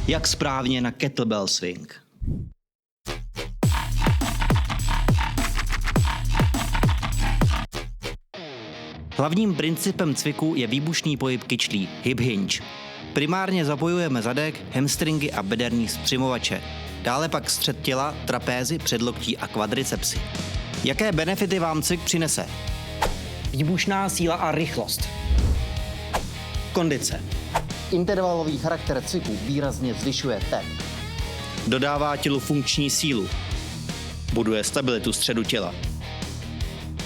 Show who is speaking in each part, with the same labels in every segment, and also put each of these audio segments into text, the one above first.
Speaker 1: Jak správně na kettlebell swing. Hlavním principem cviku je výbušný pohyb kyčlí, hip hinge. Primárně zapojujeme zadek, hamstringy a bederní vzpřimovače. Dále pak střed těla, trapézy, předloktí a kvadricepsy. Jaké benefity vám cvik přinese?
Speaker 2: Výbušná síla a rychlost.
Speaker 1: Kondice.
Speaker 3: Intervalový charakter cviku výrazně zvyšuje tep.
Speaker 1: Dodává tělu funkční sílu. Buduje stabilitu středu těla.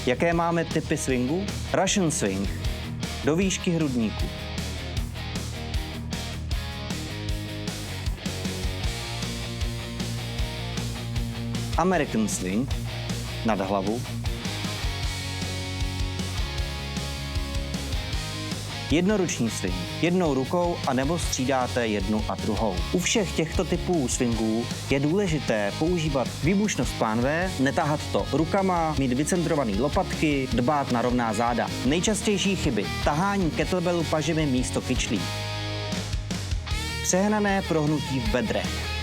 Speaker 1: Jaké máme typy swingu? Russian swing. Do výšky hrudníku. American swing. Nad hlavu. Jednoruční swing. Jednou rukou a nebo střídáte jednu a druhou. U všech těchto typů swingů je důležité používat výbušnost pánve, netahat to rukama, mít vycentrované lopatky, dbát na rovná záda. Nejčastější chyby. Tahání kettlebellu pažemi místo kyčlí. Přehnané prohnutí v bedrech.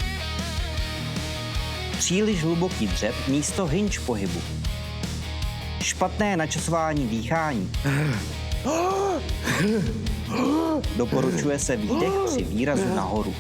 Speaker 1: Příliš hluboký dřep místo hinge pohybu. Špatné načasování dýchání. Doporučuje se výdech při výrazu nahoru.